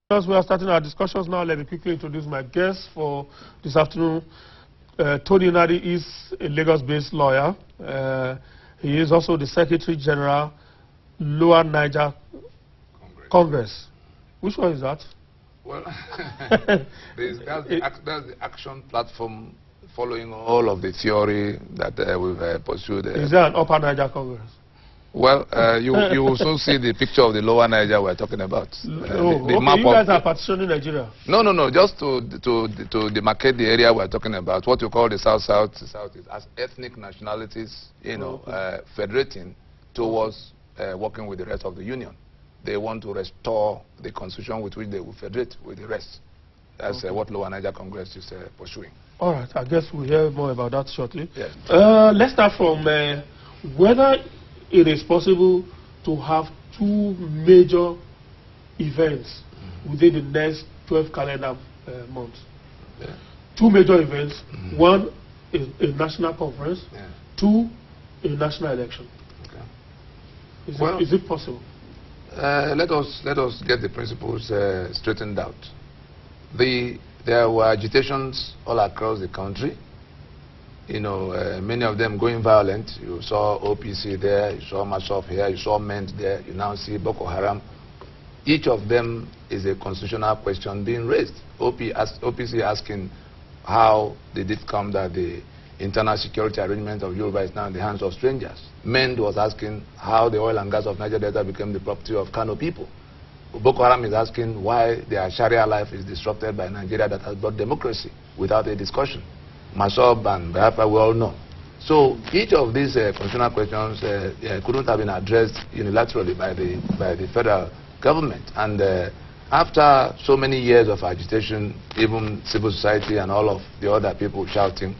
As we are starting our discussions now, let me quickly introduce my guest for this afternoon. Tony Nadi is a Lagos-based lawyer. He is also the Secretary General, Lower Niger Congress. Which one is that? Well, that's the action platform following all of the theory that we've pursued. Is there an Upper Niger Congress? Well, you will soon see the picture of the Lower Niger we're talking about. The map you guys are partitioning Nigeria? No, just to demarcate the area we're talking about, what you call the South-South, South-East, as ethnic nationalities, federating towards working with the rest of the Union. They want to restore the constitution with which they will federate with the rest. That's what Lower Niger Congress is pursuing. All right, I guess we'll hear more about that shortly. Yes. Let's start from whether it is possible to have two major events within the next 12 calendar months. Yeah. Two major events. One is a national conference. Yeah. Two, a national election. Okay. Is it possible? Let us get the principles straightened out. There were agitations all across the country. Many of them going violent. You saw OPC there, you saw Masop here, you saw MENT there, you now see Boko Haram. Each of them is a constitutional question being raised. OPC asking how did it come that the internal security arrangement of Yoruba is now in the hands of strangers. MENT was asking how the oil and gas of Niger Delta became the property of Kano people. Boko Haram is asking why their Sharia life is disrupted by Nigeria that has brought democracy without a discussion. Masop and Biafra, we all know. So each of these constitutional questions couldn't have been addressed unilaterally by the federal government. And after so many years of agitation, even civil society and all of the other people shouting,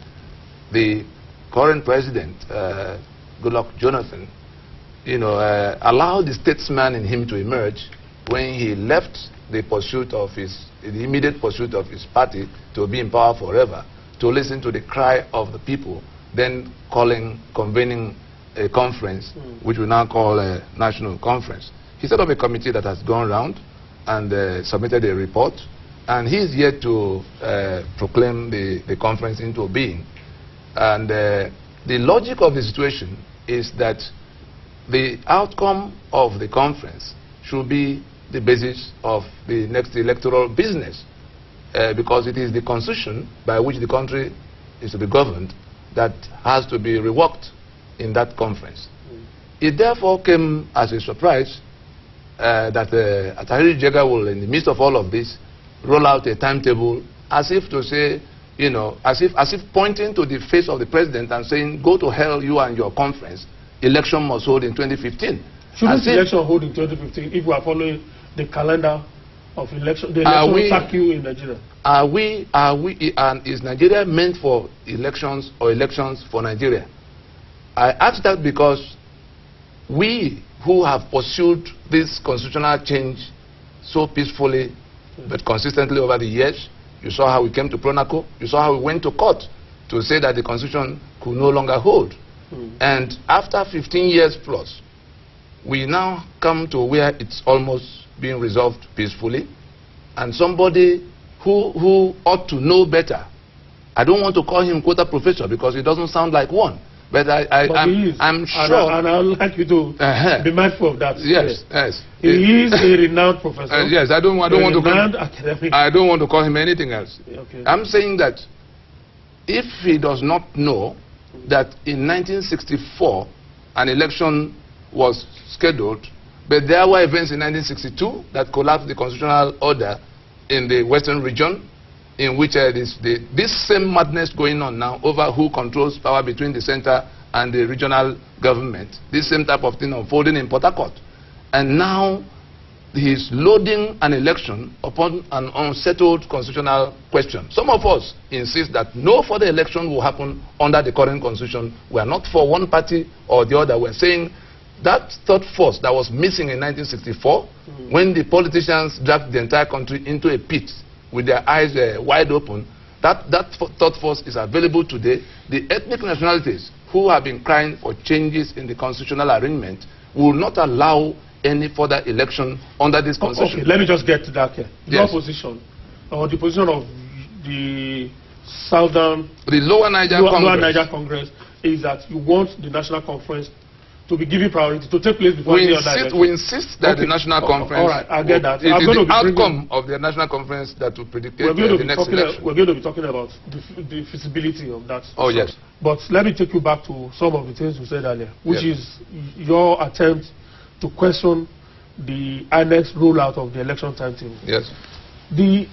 the current president, Goodluck Jonathan, allowed the statesman in him to emerge when he left the immediate pursuit of his party to be in power forever, to listen to the cry of the people, then convening a conference, which we now call a national conference. He set up a committee that has gone around and submitted a report, and he is yet to proclaim the conference into being. And the logic of the situation is that the outcome of the conference should be the basis of the next electoral business. Because it is the constitution by which the country is to be governed that has to be reworked in that conference. It therefore came as a surprise that Atahiri Jega will, in the midst of all of this, roll out a timetable as if to say, as if pointing to the face of the president and saying, go to hell, you and your conference, election must hold in 2015. Shouldn't the election hold in 2015 if we are following the calendar of election, the election cycle in Nigeria? And is Nigeria meant for elections or elections for Nigeria? I ask that because we who have pursued this constitutional change so peacefully but consistently over the years, you saw how we came to Pronaco, you saw how we went to court to say that the constitution could no longer hold. And after 15 years plus, we now come to where it's almost being resolved peacefully, and somebody who ought to know better. I don't want to call him quota professor because he doesn't sound like one, but I'm sure. And I would like you to be mindful of that. Yes, yes. He is a renowned professor. Yes, I don't want to call him anything else. Okay. I'm saying that if he does not know that in 1964 an election was scheduled, but there were events in 1962 that collapsed the constitutional order in the Western region, in which this same madness going on now over who controls power between the center and the regional government, this same type of thing unfolding in Port Harcourt. And now he's loading an election upon an unsettled constitutional question. Some of us insist that no further election will happen under the current constitution. We are not for one party or the other. We're saying that third force that was missing in 1964, when the politicians dragged the entire country into a pit with their eyes wide open, that third force is available today. The ethnic nationalities who have been crying for changes in the constitutional arrangement will not allow any further election under this constitution. Okay, let me just get to that here. Yes. Your position, or the position of the Southern... The Lower Niger Congress is that you want the National Conference to be given priority to take place before the other election. We insist that the National Conference... All right, I get that. It is the outcome of the National Conference that will predict the next election. We're going to be talking about the feasibility of that. Oh, yes. But let me take you back to some of the things you said earlier, which is your attempt to question the INEC's rollout of the election timetable. Yes. The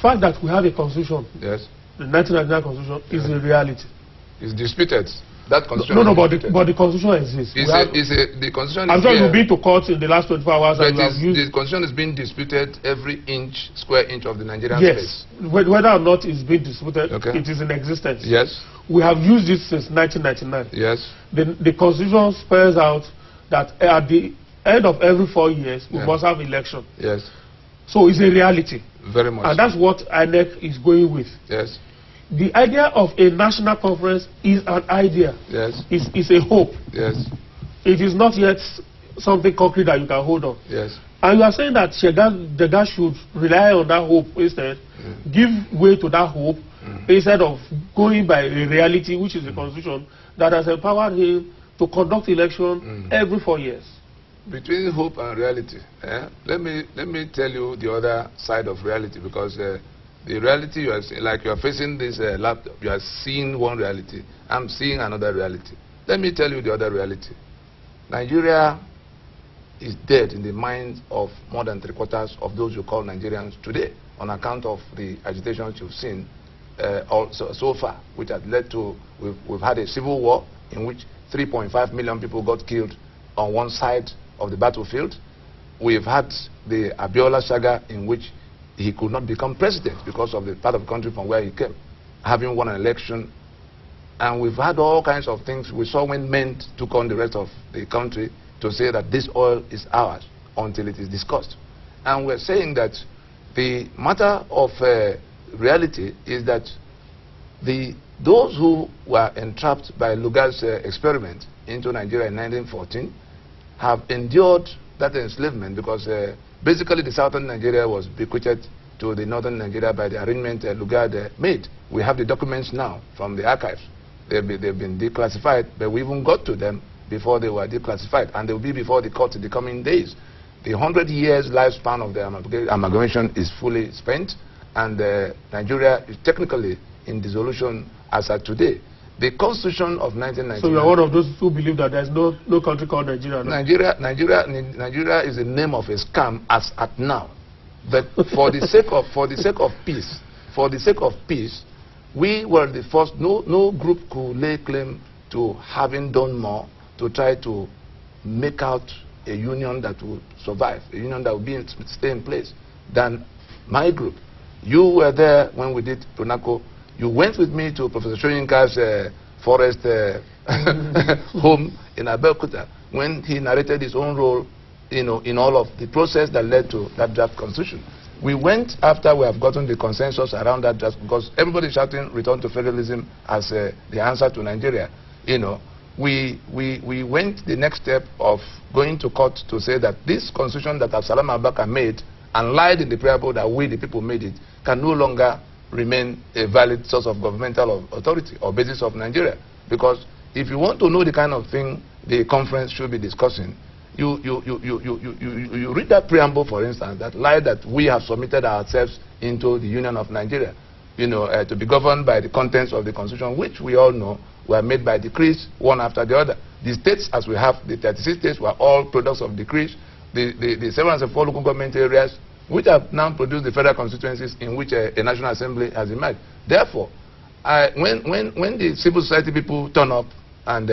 fact that we have a constitution, yes, the 1999 constitution, is a reality. It's disputed. That constitution but the constitution exists. The constitution I'm sure you've been to court in the last 24 hours. But the constitution is being disputed every square inch of the Nigerian space. Yes. Whether or not it's being disputed, it is in existence. Yes. We have used it since 1999. Yes. The constitution spells out that at the end of every 4 years, we must have election. Yes. So it's a reality. Very much. And that's what INEC is going with. Yes. The idea of a national conference is an idea. Yes. It's a hope. Yes. It is not yet something concrete that you can hold on. Yes. And you are saying that the guy should rely on that hope instead, give way to that hope, instead of going by a reality, which is the constitution, that has empowered him to conduct election every 4 years. Between hope and reality, let me tell you the other side of reality, because the reality you are like you are facing this laptop, you are seeing one reality. I'm seeing another reality. Let me tell you the other reality. Nigeria is dead in the minds of more than 3/4 of those you call Nigerians today, on account of the agitations you've seen so far, which has led to we've had a civil war in which 3.5 million people got killed on one side of the battlefield. We've had the Abiola saga, in which he could not become president because of the part of the country from where he came, having won an election. And we've had all kinds of things. We saw when men took on the rest of the country to say that this oil is ours until it is discussed. And we're saying that the matter of reality is that those who were entrapped by Lugard's experiment into Nigeria in 1914 have endured that enslavement, because basically the southern Nigeria was bequeathed to the northern Nigeria by the arrangement Lugard made. We have the documents now from the archives. They've been declassified, but we even got to them before they were declassified, and they will be before the court in the coming days. The 100 years lifespan of the amalgamation is fully spent, and Nigeria is technically in dissolution as at today. The Constitution of 1999... So you are one of those who believe that there is no country called Nigeria? No? Nigeria is the name of a scam as at now. But for the sake of peace, we were the first. No group could lay claim to having done more to try to make out a union that will survive, a union that will stay in place, than my group. You were there when we did Pronaco. You went with me to Professor Shoyinka's forest home in Abeokuta when he narrated his own role, in all of the process that led to that draft constitution. We went after we have gotten the consensus around that draft, because everybody shouting return to federalism as the answer to Nigeria. We went the next step of going to court to say that this constitution that Absalam Abubakar made and lied in the preamble that we the people made it can no longer remain a valid source of governmental authority or basis of Nigeria. Because if you want to know the kind of thing the conference should be discussing, you read that preamble, for instance, that lied that we have submitted ourselves into the Union of Nigeria, to be governed by the contents of the constitution, which we all know were made by decrees, one after the other. The states, as we have, the 36 states, were all products of decrees. The 704 local government areas, which have now produced the federal constituencies in which a national assembly has emerged. Therefore, when the civil society people turn up and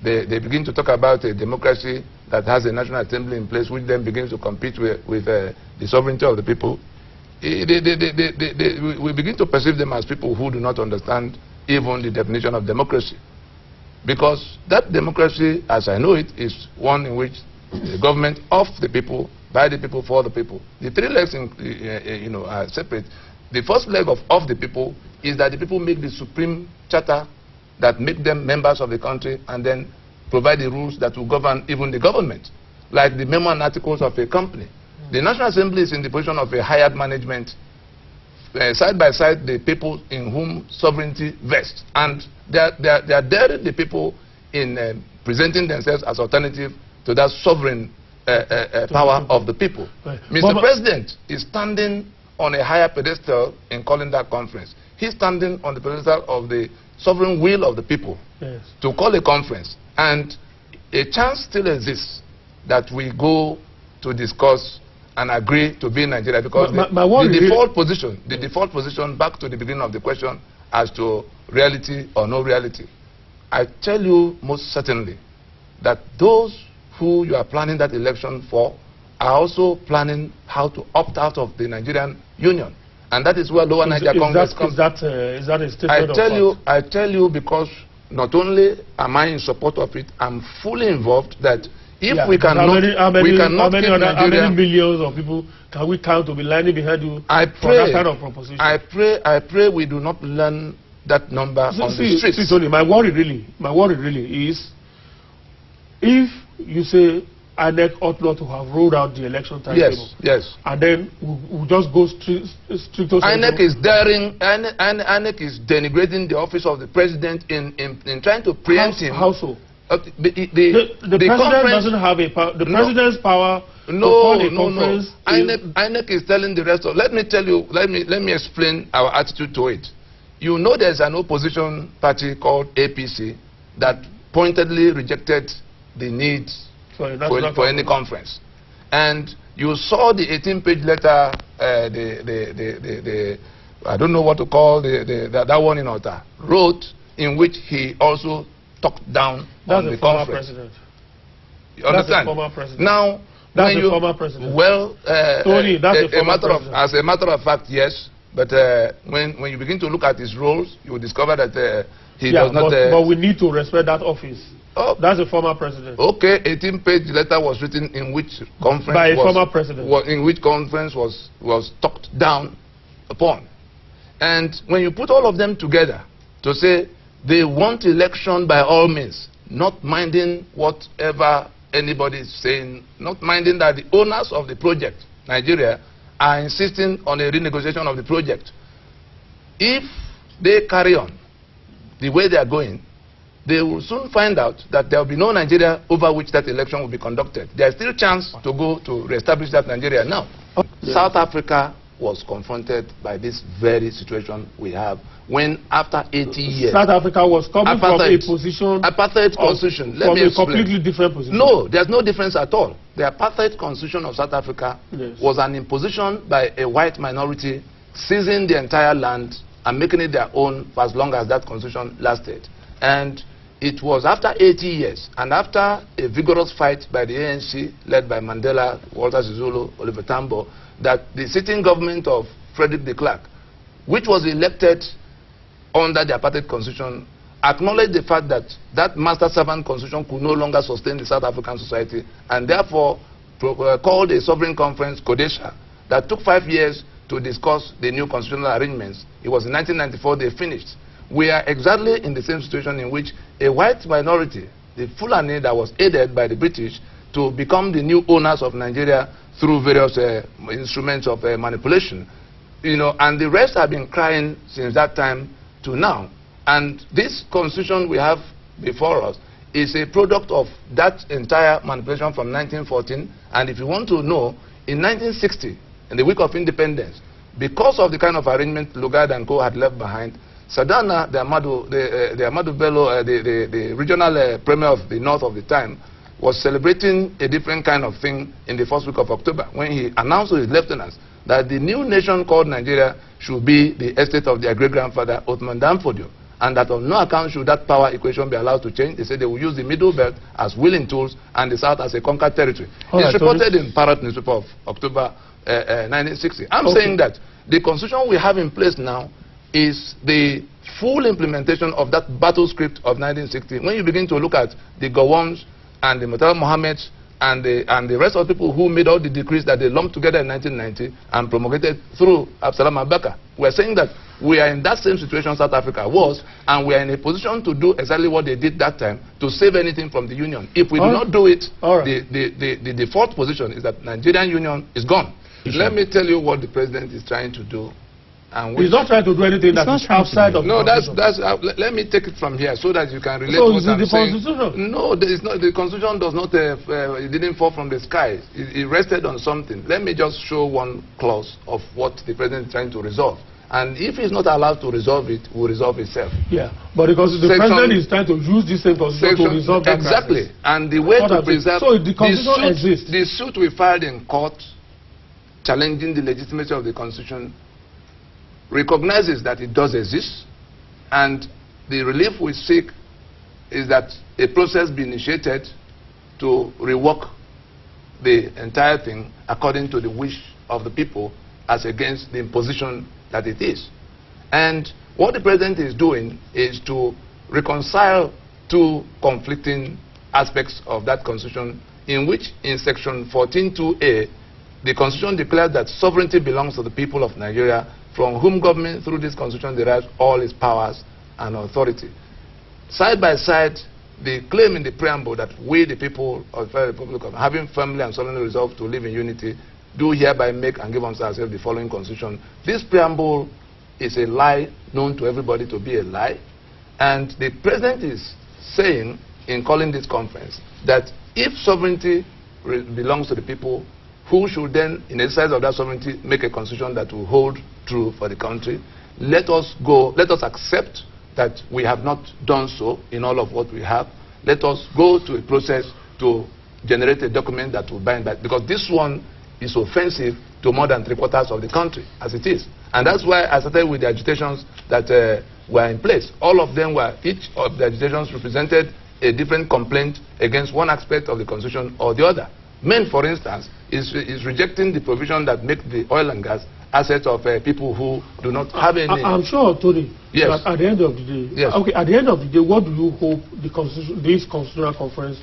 they begin to talk about a democracy that has a national assembly in place, which then begins to compete with the sovereignty of the people, we begin to perceive them as people who do not understand even the definition of democracy. Because that democracy, as I know it, is one in which the government of the people, by the people, for the people. The three legs are separate. The first leg of the people is that the people make the supreme charter that make them members of the country, and then provide the rules that will govern even the government. like the memo and articles of a company. The National Assembly is in the position of a hired management, side by side the people in whom sovereignty vests, and they are daring the people in presenting themselves as alternative to that sovereign power of the people. Right. Mr. President is standing on a higher pedestal in calling that conference. He's standing on the pedestal of the sovereign will of the people to call a conference, and a chance still exists that we go to discuss and agree to be in Nigeria, because the default position, back to the beginning of the question as to reality or no reality, I tell you most certainly that those who you are planning that election for are also planning how to opt out of the Nigerian Union, and that is where Lower Niger Congress comes. Is that a statement? I tell you because not only am I in support of it, I'm fully involved that if we cannot, how many millions of people can we count to be lining behind you for that kind of proposition? I pray we do not learn that number on the streets. Tony, my worry really is, if you say INEC ought not to have rolled out the election timetable, and then we'll just go straight to INEC is INEC is denigrating the office of the president in trying to preempt him. How so? The president doesn't have a power. The president's power to call a conference. INEC is telling the rest of. Let me tell you. Let me explain our attitude to it. You know, there's an opposition party called APC that pointedly rejected the need for any conference, and you saw the 18-page letter. I don't know what to call that one in Ota wrote, in which he also talked down on the conference. President. You understand? That's the former president. Now, that's the former president. Well, Tony, that's the former president. As a matter of fact, yes. But when you begin to look at his roles, you will discover that he does not. But we need to respect that office. Oh, that's the former president. Okay, 18-page letter was written in which conference by a former president. In which conference was talked down upon. And when you put all of them together to say they want election by all means, not minding whatever anybody is saying, not minding that the owners of the project, Nigeria, are insisting on a renegotiation of the project. If they carry on the way they are going, they will soon find out that there will be no Nigeria over which that election will be conducted. There is still a chance to go to reestablish that Nigeria now. South Africa was confronted by this very situation we have when after 80 years... South Africa was coming from a position... Apartheid constitution. Let me explain. Completely different position. No, there's no difference at all. The apartheid constitution of South Africa was an imposition by a white minority seizing the entire land and making it their own for as long as that constitution lasted. And it was after 80 years and after a vigorous fight by the ANC led by Mandela, Walter Sisulu, Oliver Tambo, that the sitting government of Frederick de Klerk, which was elected under the apartheid constitution, acknowledged the fact that that master-servant constitution could no longer sustain the South African society, and therefore called a sovereign conference, Kodesha, that took 5 years to discuss the new constitutional arrangements. It was in 1994 they finished. We are exactly in the same situation in which a white minority, the Fulani that was aided by the British to become the new owners of Nigeria through various instruments of manipulation, and the rest have been crying since that time to now. And this constitution we have before us is a product of that entire manipulation from 1914. And if you want to know, in 1960, in the week of independence, because of the kind of arrangement Lugard and co had left behind, Sadana, the Ahmadu Bello, the regional premier of the north of the time, was celebrating a different kind of thing in the first week of October when he announced to his lieutenants that the new nation called Nigeria should be the estate of their great-grandfather Othman Danfodio, and that on no account should that power equation be allowed to change. They said they will use the middle belt as willing tools and the south as a conquered territory. It's reported in Parrot newspaper of October 1960. I'm saying that the constitution we have in place now is the full implementation of that battle script of 1960. When you begin to look at the Gowons and the Murtala Mohammeds and the rest of the people who made all the decrees that they lumped together in 1990 and promulgated through Absalom Abaka, we're saying that we are in that same situation South Africa was, and we are in a position to do exactly what they did that time to save anything from the union. If we do not do it, the default position is that Nigerian union is gone. Let me tell you what the president is trying to do. And he's not trying to do anything that is outside of no, let me take it from here so that you can relate so what I'm saying. Constitution? No, there is not, the constitution does not, it didn't fall from the sky. It rested on something. Let me just show one clause of what the president is trying to resolve. And if he's not allowed to resolve it, will resolve itself. Yeah, but because the president is trying to use this same constitution to resolve that exactly. crisis. And the way to preserve so the constitution exists. The suit we filed in court challenging the legitimacy of the constitution recognizes that it does exist, and the relief we seek is that a process be initiated to rework the entire thing according to the wish of the people as against the imposition that it is. And what the president is doing is to reconcile two conflicting aspects of that constitution, in which in section 14(2)(a) the constitution declares that sovereignty belongs to the people of Nigeria, from whom government through this constitution derives all its powers and authority. Side by side, the claim in the preamble that we, the people of the Federal Republic of having firmly and solemnly resolved to live in unity, do hereby make and give unto ourselves the following constitution. This preamble is a lie known to everybody to be a lie. And the president is saying, in calling this conference, that if sovereignty belongs to the people, who should then, in exercise of that sovereignty, make a constitution that will hold true for the country. Let us accept that we have not done so in all of what we have. Let us go to a process to generate a document that will bind that, because this one is offensive to more than 3/4 of the country, as it is. And that's why I started with the agitations that were in place. All of them were, each of the agitations represented a different complaint against one aspect of the constitution or the other. Men, for instance, is rejecting the provision that make the oil and gas assets of people who do not have any. I'm sure, Tony, yes, that at the end of the day, yes, okay, at the end of the day, what do you hope this constitutional conference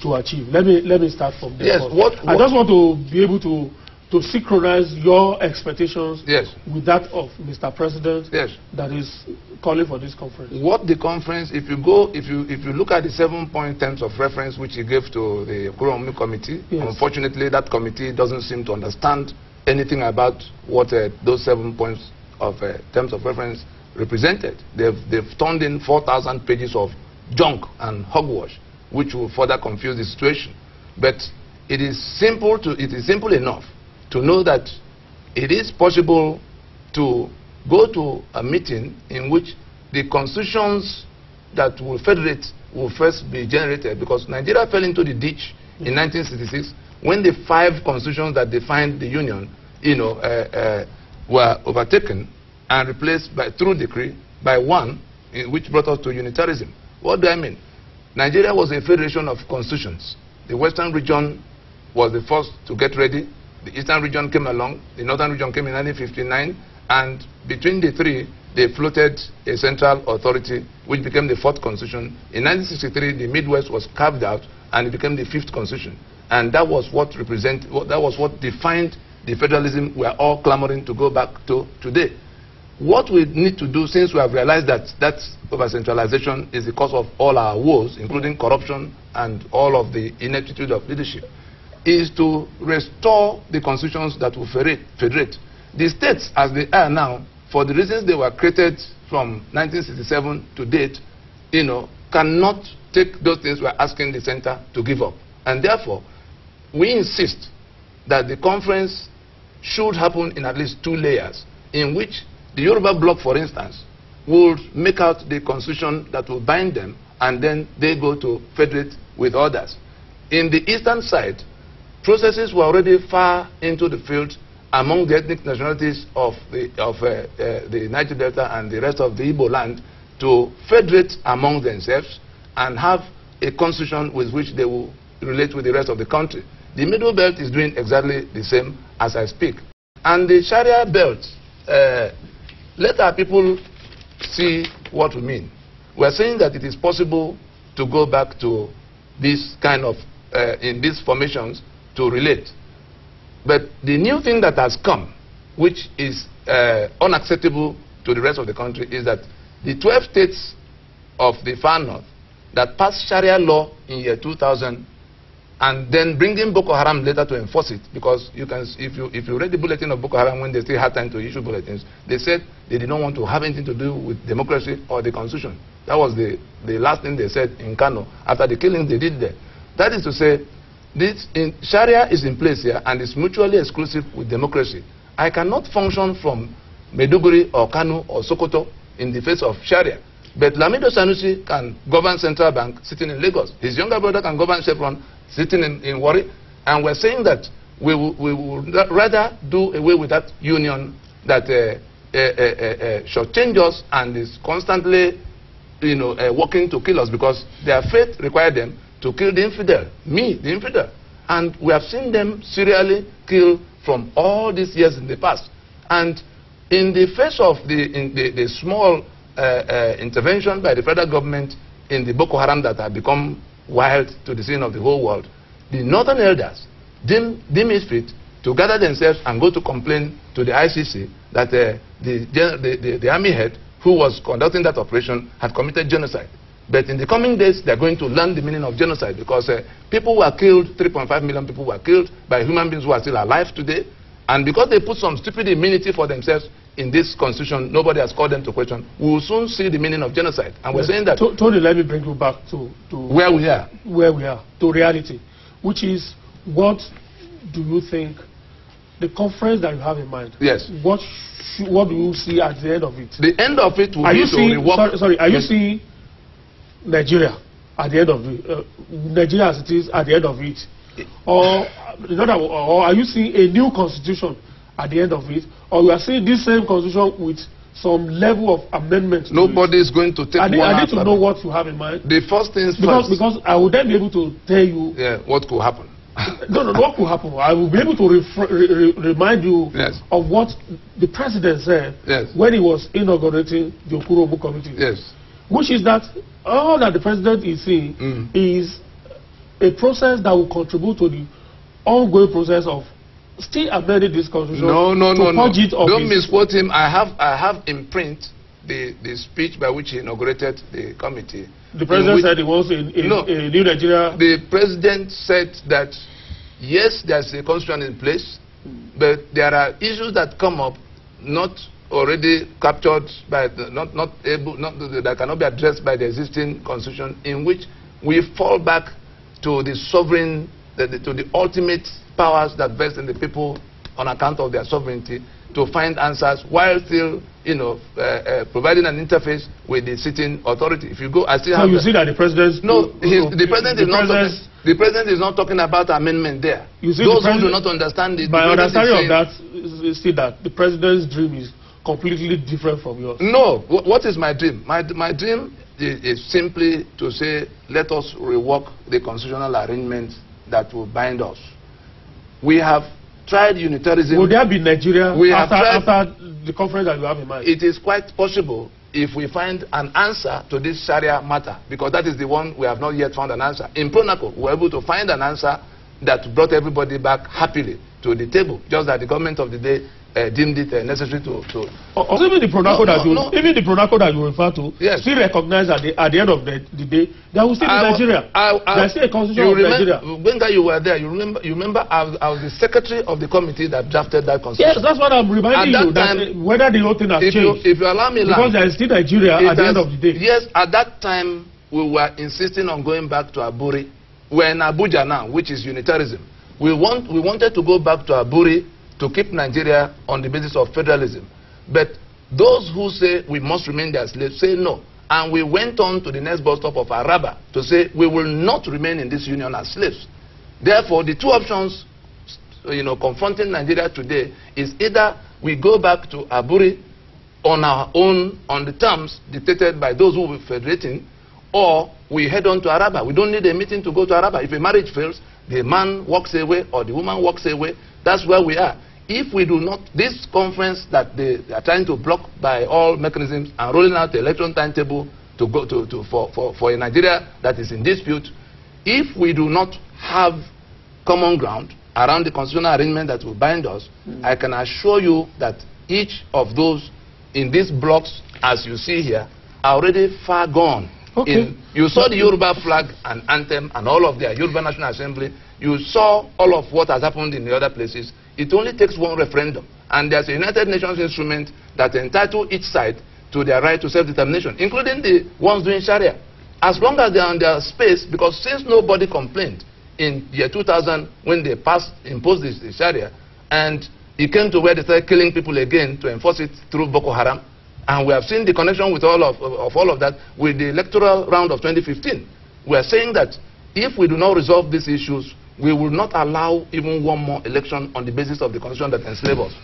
to achieve? Let me start from there. Yes, I just want to be able to synchronize your expectations, yes, with that of Mr. President, yes, that is calling for this conference. What the conference, if you look at the 7-point terms of reference which he gave to the Crossroads committee, yes, unfortunately that committee doesn't seem to understand anything about what those 7 points of terms of reference represented. They've turned in 4,000 pages of junk and hogwash, which will further confuse the situation. But it is simple enough to know that it is possible to go to a meeting in which the constitutions that will federate will first be generated, because Nigeria fell into the ditch in 1966 when the 5 constitutions that defined the union, were overtaken and replaced through decree by one, which brought us to unitarism. What do I mean? Nigeria was a federation of constitutions. The Western region was the first to get ready. The Eastern region came along. The Northern region came in 1959. And between the three, they floated a central authority, which became the 4th constitution. In 1963, the Midwest was carved out, and it became the 5th constitution. And that was what defined the federalism we are all clamoring to go back to today. What we need to do, since we have realized that over-centralization is the cause of all our woes, including corruption and all of the ineptitude of leadership, is to restore the constitutions that will federate. The states, as they are now, for the reasons they were created from 1967 to date, cannot take those things we're asking the center to give up. And therefore, we insist that the conference should happen in at least 2 layers, in which the Yoruba bloc, for instance, would make out the constitution that will bind them, and then they go to federate with others. In the eastern side, processes were already far into the field among the ethnic nationalities of the Niger Delta and the rest of the Igbo land to federate among themselves and have a constitution with which they will relate with the rest of the country. The Middle Belt is doing exactly the same as I speak. And the Sharia belt, let our people see what we mean. We are saying that it is possible to go back to this kind of, in these formations, to relate. But the new thing that has come, which is unacceptable to the rest of the country is that the 12 states of the far north that passed Sharia law in year 2000 and then bringing Boko Haram later to enforce it, because you can, if you read the bulletin of Boko Haram when they still had time to issue bulletins, they said they did not want to have anything to do with democracy or the constitution. That was the last thing they said in Kano after the killings they did there. That is to say, Sharia is in place here and is mutually exclusive with democracy. I cannot function from Maiduguri or Kano or Sokoto in the face of Sharia. But Lamido Sanusi can govern Central Bank sitting in Lagos. His younger brother can govern Chevron sitting in Warri. And we're saying that we would rather do away with that union that shortchange us and is constantly working to kill us, because their faith required them to kill the infidel, me, the infidel. And we have seen them serially kill from all these years in the past. And in the face of the small intervention by the federal government in the Boko Haram that have become wild to the scene of the whole world, the northern elders deem it fit to gather themselves and go to complain to the ICC that the army head who was conducting that operation had committed genocide. But in the coming days, they are going to learn the meaning of genocide, because people were killed, 3.5 million people were killed by human beings who are still alive today. And because they put some stupid immunity for themselves in this constitution, nobody has called them to question. We will soon see the meaning of genocide. And we're saying that... Tony, let me bring you back to where we are. Where we are, to reality, which is, what do you think, the conference that you have in mind? Yes. What do you see at the end of it? The end of it will be to rework... Are you seeing Nigeria at the end of it, Nigeria as it is at the end of it, or are you seeing a new constitution at the end of it, or you are seeing this same constitution with some level of amendment? Nobody is going to take one. I need to know what you have in mind. The first things first. Because I will then be able to tell you. Yeah, what could happen. No, what could happen? I will be able to remind you of what the president said when he was inaugurating the Okurobu Committee. Yes. Which is that all that the president is seeing is a process that will contribute to the ongoing process of still amending this constitution. No. Don't misquote him. I have in print the speech by which he inaugurated the committee. The president said he wants a new Nigeria. The president said that yes, there's a constitution in place, but there are issues that come up not already captured by that cannot be addressed by the existing constitution, in which we fall back to the sovereign, to the ultimate powers that vest in the people on account of their sovereignty, to find answers while still, providing an interface with the sitting authority. If you go, I still have. So you see that the president. No, the president is not talking about amendment there. You see, those who do not understand it. My understanding of that is still that the president's dream is completely different from yours. No, what is my dream? My dream is simply to say, let us rework the constitutional arrangements that will bind us. We have tried unitarism. Will there be Nigeria after the conference that you have in mind? It is quite possible if we find an answer to this Sharia matter, because that is the one we have not yet found an answer. In Pronaco, we were able to find an answer that brought everybody back happily to the table, just that the government of the day deemed it necessary to even the Pronaco that you refer to still recognize at the end of the day there will still be Nigeria. There still a constitution of Nigeria. Wenga, you were there. You remember I was the secretary of the committee that drafted that constitution. Yes, that's what I'm reminding you. That whether the whole thing has changed. If you allow me, because there is still Nigeria at the end of the day. Yes, at that time we were insisting on going back to Aburi. We're in Abuja now, which is unitarism. We wanted to go back to Aburi to keep Nigeria on the basis of federalism. But those who say we must remain their slaves say no. And we went on to the next bus stop of Araba to say we will not remain in this union as slaves. Therefore, the two options confronting Nigeria today is either we go back to Aburi on our own, on the terms dictated by those who will be federating, or we head on to Araba. We don't need a meeting to go to Araba. If a marriage fails, the man walks away or the woman walks away. That's where we are. If we do not, this conference that they are trying to block by all mechanisms and rolling out the election timetable to go for a Nigeria that is in dispute, if we do not have common ground around the constitutional arrangement that will bind us, I can assure you that each of those in these blocks, as you see here, are already far gone. Okay. You saw the Yoruba flag and anthem and all of their Yoruba National Assembly. You saw all of what has happened in the other places. It only takes one referendum. And there's a United Nations instrument that entitles each side to their right to self-determination, including the ones doing Sharia. As long as they are in their space, because since nobody complained in year 2000 when they imposed the Sharia, and it came to where they started killing people again to enforce it through Boko Haram, and we have seen the connection with all of that with the electoral round of 2015. We are saying that if we do not resolve these issues, we will not allow even one more election on the basis of the constitution that enslaves us.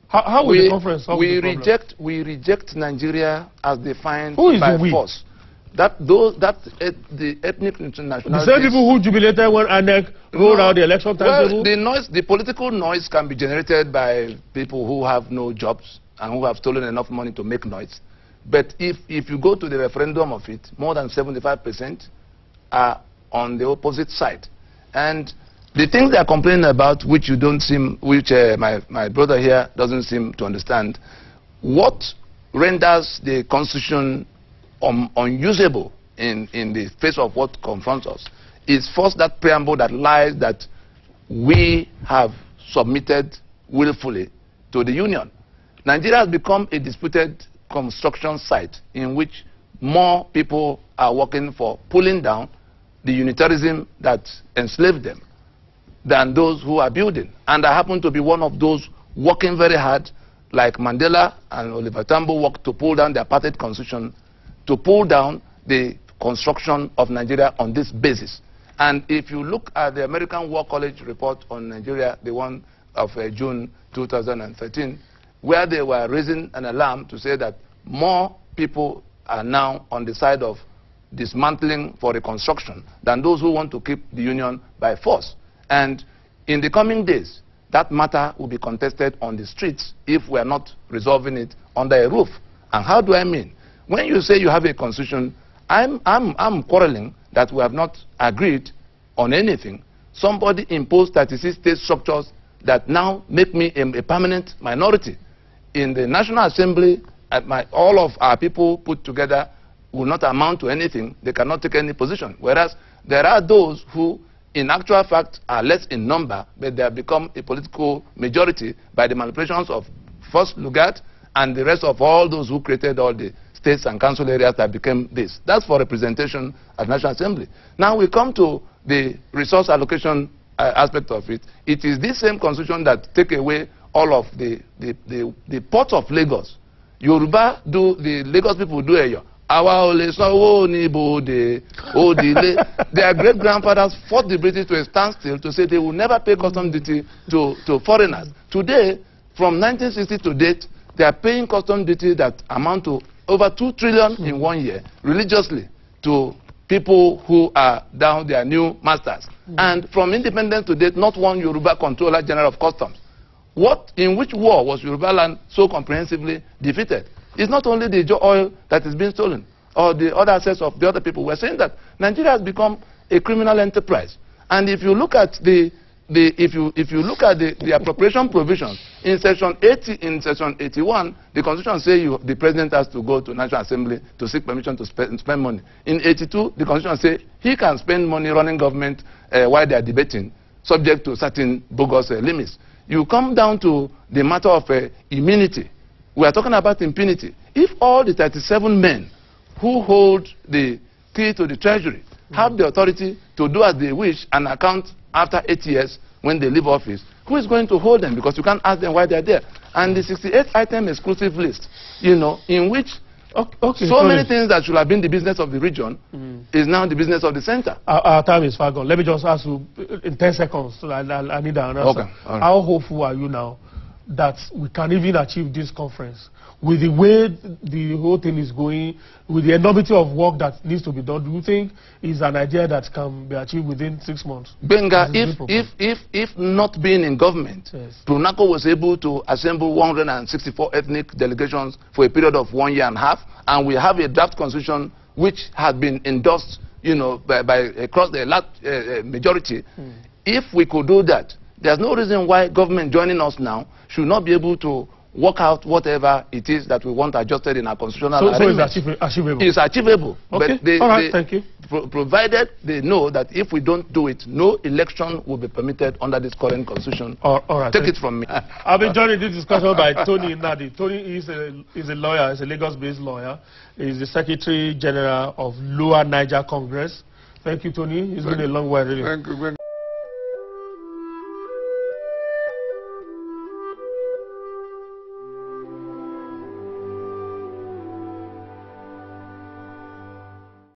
How will the conference solve the problem? We reject Nigeria as defined by force. The ethnic nationalities. The same people who jubilated when ANEC rolled out the election timetable? Well, the political noise can be generated by people who have no jobs and who have stolen enough money to make noise. But if you go to the referendum of it, more than 75% are on the opposite side. And the things they are complaining about, which you don't seem, which my brother here doesn't seem to understand, what renders the constitution unusable in the face of what confronts us is first that preamble that lies that we have submitted willfully to the union. Nigeria has become a disputed construction site in which more people are working for pulling down the unitarism that enslaved them than those who are building. And I happen to be one of those working very hard, like Mandela and Oliver Tambo worked to pull down the apartheid constitution, to pull down the construction of Nigeria on this basis. And if you look at the American War College report on Nigeria, the one of June 2013, where they were raising an alarm to say that more people are now on the side of dismantling for reconstruction than those who want to keep the union by force. And in the coming days, that matter will be contested on the streets if we are not resolving it under a roof. And how do I mean? When you say you have a constitution, I'm quarreling that we have not agreed on anything. Somebody imposed 36 state structures that now make me a permanent minority. In the National Assembly, all of our people put together will not amount to anything. They cannot take any position. Whereas there are those who, in actual fact, are less in number, but they have become a political majority by the manipulations of first Lugard and the rest of all those who created all the states and council areas that became this. That's for representation at National Assembly. Now we come to the resource allocation aspect of it. It is this same constitution that take away all of the ports of Lagos. Yoruba do, the Lagos people do Eyo. Their great-grandfathers fought the British to a standstill to say they will never pay custom duty to foreigners. Today, from 1960 to date, they are paying custom duty that amount to over 2 trillion in 1 year, religiously, to people who are down their new masters. And from independence to date, not one Yoruba Controller General of Customs. In which war was Yoruba land so comprehensively defeated? It's not only the oil that is being stolen or the other assets of the other people. We're saying that Nigeria has become a criminal enterprise. And if you look at the appropriation provisions in section 80, in section 81, the constitution says the president has to go to National Assembly to seek permission to spend money. In 82, the constitution says he can spend money running government while they are debating, subject to certain bogus limits. You come down to the matter of immunity. We are talking about impunity. If all the 37 men who hold the key to the treasury have the authority to do as they wish and account after 8 years when they leave office, who is going to hold them? Because you can't ask them why they are there. And the 68-item exclusive list, in which many things that should have been the business of the region is now the business of the center. Our time is far gone. Let me just ask you in 10 seconds. I need an answer. Okay. Right. How hopeful are you now that we can even achieve this conference with the way the whole thing is going, with the enormity of work that needs to be done? Do you think is an idea that can be achieved within 6 months? Benga, if not being in government, yes, Prunaco was able to assemble 164 ethnic delegations for a period of 1.5 years, and we have a draft constitution which has been endorsed, by across the large majority. If we could do that, there's no reason why government joining us now should not be able to work out whatever it is that we want adjusted in our constitutional arrangement. So it's achievable? It's achievable. Okay, all right, thank you. Provided they know that if we don't do it, no election will be permitted under this current constitution. All right, take it from me. I've been joining this discussion by Tony Nadi. Tony is a lawyer, is a Lagos-based lawyer. He's the Secretary General of Lower Niger Congress. Thank you, Thank you, Tony. It's been a long while, really. Thank you.